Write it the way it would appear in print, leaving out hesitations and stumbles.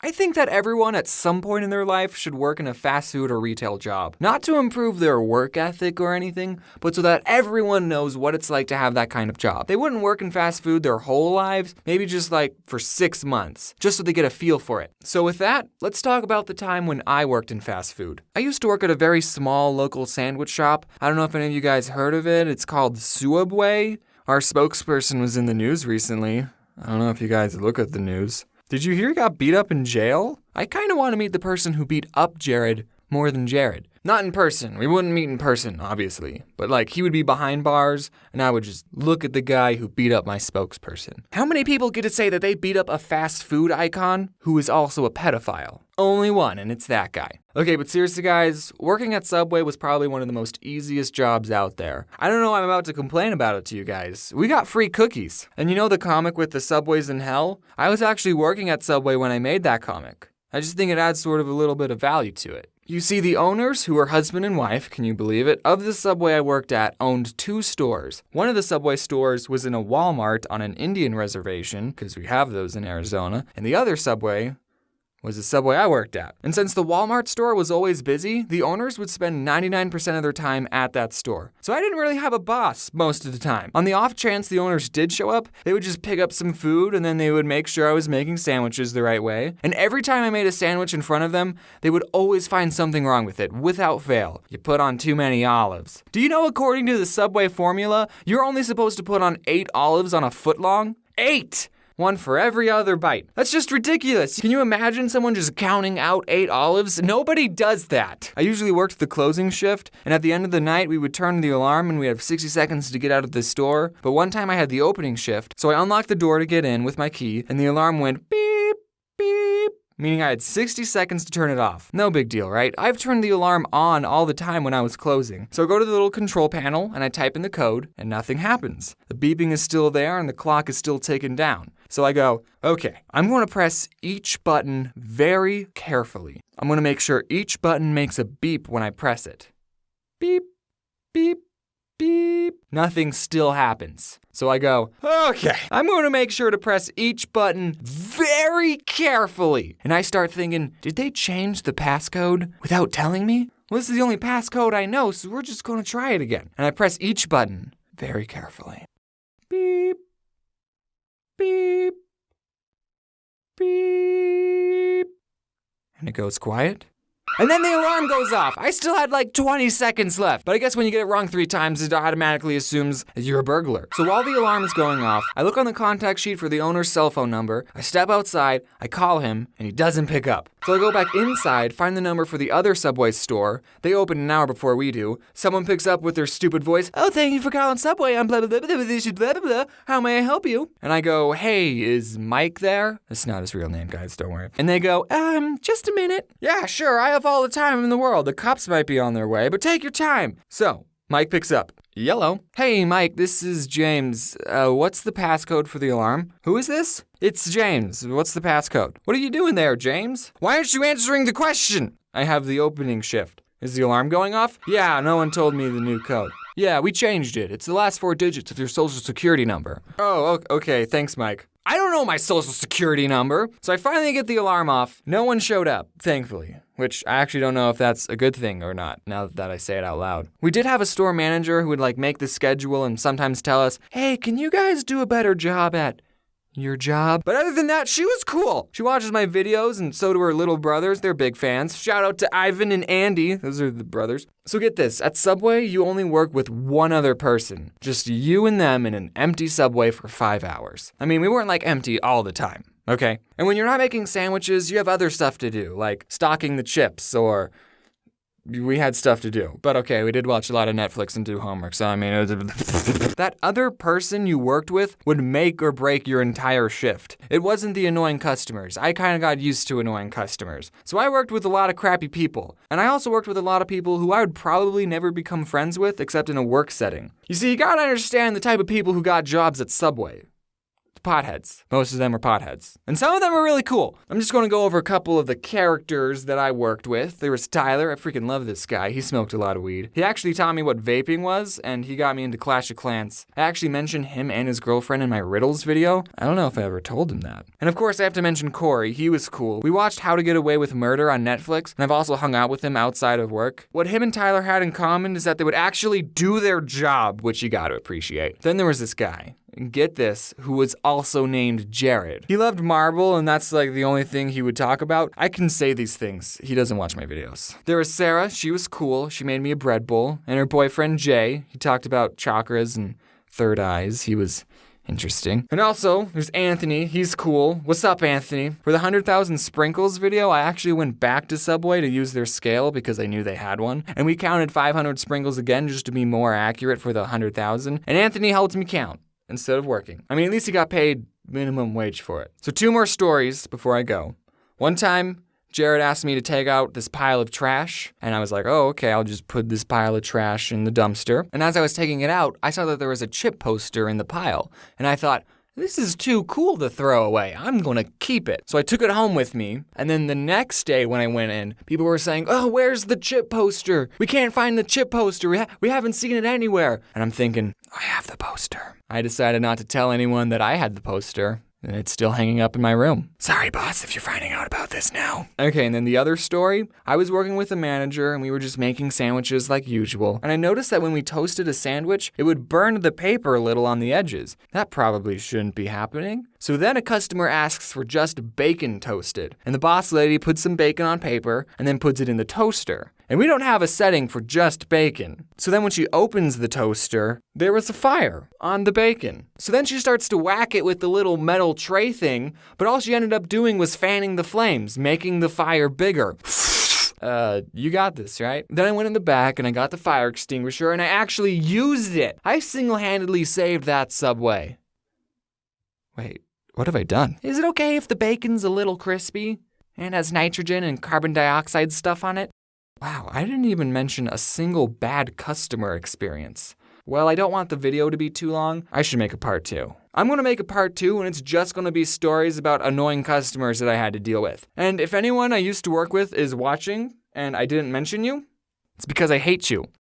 I think that everyone at some point in their life should work in a fast food or retail job. Not to improve their work ethic or anything, but so that everyone knows what it's like to have that kind of job. They wouldn't work in fast food their whole lives, maybe just like for 6 months, just so they get a feel for it. So with that, let's talk about the time when I worked in fast food. I used to work at a very small local sandwich shop. I don't know if any of you guys heard of it. It's called Sooubway. Our spokesperson was in the news recently. I don't know if you guys look at the news. Did you hear he got beat up in jail? I kind of want to meet the person who beat up Jared more than Jared. Not in person. We wouldn't meet in person, obviously. But like, he would be behind bars, and I would just look at the guy who beat up my spokesperson. How many people get to say that they beat up a fast food icon who is also a pedophile? Only one, and it's that guy. Okay, but seriously guys, working at Subway was probably one of the most easiest jobs out there. I don't know why I'm about to complain about it to you guys. We got free cookies. And you know the comic with the Subways in Hell? I was actually working at Subway when I made that comic. I just think it adds sort of a little bit of value to it. You see, the owners, who are husband and wife, can you believe it, of the Subway I worked at owned 2 stores. One of the Subway stores was in a Walmart on an Indian reservation, because we have those in Arizona, and the other Subway was the Subway I worked at. And since the Walmart store was always busy, the owners would spend 99% of their time at that store. So I didn't really have a boss most of the time. On the off chance the owners did show up, they would just pick up some food and then they would make sure I was making sandwiches the right way. And every time I made a sandwich in front of them, they would always find something wrong with it, without fail. You put on too many olives. Do you know, according to the Subway formula, you're only supposed to put on 8 olives on a foot long? 8! One for every other bite. That's just ridiculous. Can you imagine someone just counting out 8 olives? Nobody does that. I usually worked the closing shift, and at the end of the night, we would turn the alarm and we have 60 seconds to get out of the store. But one time I had the opening shift, so I unlocked the door to get in with my key, and the alarm went beep, beep, meaning I had 60 seconds to turn it off. No big deal, right? I've turned the alarm on all the time when I was closing. So I go to the little control panel and I type in the code and nothing happens. The beeping is still there and the clock is still ticking down. So I go, okay, I'm going to press each button very carefully. I'm going to make sure each button makes a beep when I press it. Beep, beep, beep. Nothing still happens. So I go, okay, I'm going to make sure to press each button very carefully. And I start thinking, did they change the passcode without telling me? Well, this is the only passcode I know, so we're just going to try it again. And I press each button very carefully. Beep, beep, beep. And it goes quiet. And then the alarm goes off. I still had like 20 seconds left. But I guess when you get it wrong 3 times, it automatically assumes that you're a burglar. So while the alarm is going off, I look on the contact sheet for the owner's cell phone number. I step outside, I call him, and he doesn't pick up. So I go back inside, find the number for the other Subway store. They open an hour before we do. Someone picks up with their stupid voice. Oh, thank you for calling Subway. I'm blah, blah, blah, blah, blah, blah, blah, blah. How may I help you? And I go, hey, is Mike there? That's not his real name, guys, don't worry. And they go, just a minute. Yeah, sure, I have all the time in the world. The cops might be on their way, but take your time. So, Mike picks up. Yellow. Hey, Mike, this is James. What's the passcode for the alarm? Who is this? It's James. What's the passcode? What are you doing there, James? Why aren't you answering the question? I have the opening shift. Is the alarm going off? Yeah, no one told me the new code. Yeah, we changed it. It's the last 4 digits of your social security number. Oh, okay. Thanks, Mike. I don't know my social security number. So I finally get the alarm off. No one showed up, thankfully. Which I actually don't know if that's a good thing or not, now that I say it out loud. We did have a store manager who would make the schedule and sometimes tell us, hey, can you guys do a better job at your job? But other than that, she was cool. She watches my videos and so do her little brothers. They're big fans. Shout out to Ivan and Andy. Those are the brothers. So get this, at Subway, you only work with one other person. Just you and them in an empty Subway for 5 hours. I mean, we weren't empty all the time. Okay? And when you're not making sandwiches, you have other stuff to do, like stocking the chips, or we had stuff to do. But okay, we did watch a lot of Netflix and do homework, so I mean, it was that other person you worked with would make or break your entire shift. It wasn't the annoying customers. I kind of got used to annoying customers. So I worked with a lot of crappy people. And I also worked with a lot of people who I would probably never become friends with except in a work setting. You see, you gotta understand the type of people who got jobs at Subway. potheads. Most of them are potheads. And some of them are really cool. I'm just going to go over a couple of the characters that I worked with. There was Tyler. I freaking love this guy. He smoked a lot of weed. He actually taught me what vaping was, and he got me into Clash of Clans. I actually mentioned him and his girlfriend in my riddles video. I don't know if I ever told him that. And of course, I have to mention Corey. He was cool. We watched How to Get Away with Murder on Netflix, and I've also hung out with him outside of work. What him and Tyler had in common is that they would actually do their job, which you gotta appreciate. Then there was this guy. And get this, who was also named Jared. He loved marble, and that's like the only thing he would talk about. I can say these things. He doesn't watch my videos. There was Sarah. She was cool. She made me a bread bowl. And her boyfriend, Jay. He talked about chakras and third eyes. He was interesting. And also, there's Anthony. He's cool. What's up, Anthony? For the 100,000 sprinkles video, I actually went back to Subway to use their scale because I knew they had one. And we counted 500 sprinkles again just to be more accurate for the 100,000. And Anthony helped me count instead of working. I mean, at least he got paid minimum wage for it. So 2 more stories before I go. One time, Jared asked me to take out this pile of trash, and I was like, oh, okay, I'll just put this pile of trash in the dumpster. And as I was taking it out, I saw that there was a chip poster in the pile, and I thought, this is too cool to throw away. I'm gonna keep it. So I took it home with me, and then the next day when I went in, people were saying, oh, where's the chip poster? We can't find the chip poster. We haven't seen it anywhere. And I'm thinking, I have the poster. I decided not to tell anyone that I had the poster. And it's still hanging up in my room. Sorry, boss, if you're finding out about this now. Okay, and then the other story, I was working with a manager and we were just making sandwiches like usual. And I noticed that when we toasted a sandwich, it would burn the paper a little on the edges. That probably shouldn't be happening. So then a customer asks for just bacon toasted. And the boss lady puts some bacon on paper and then puts it in the toaster. And we don't have a setting for just bacon. So then when she opens the toaster, there was a fire on the bacon. So then she starts to whack it with the little metal tray thing, but all she ended up doing was fanning the flames, making the fire bigger. You got this, right? Then I went in the back and I got the fire extinguisher and I actually used it. I single-handedly saved that Subway. Wait, what have I done? Is it okay if the bacon's a little crispy and has nitrogen and carbon dioxide stuff on it? Wow, I didn't even mention a single bad customer experience. Well, I don't want the video to be too long. I should make a part 2. I'm gonna make a part 2 and it's just gonna be stories about annoying customers that I had to deal with. And if anyone I used to work with is watching and I didn't mention you, it's because I hate you.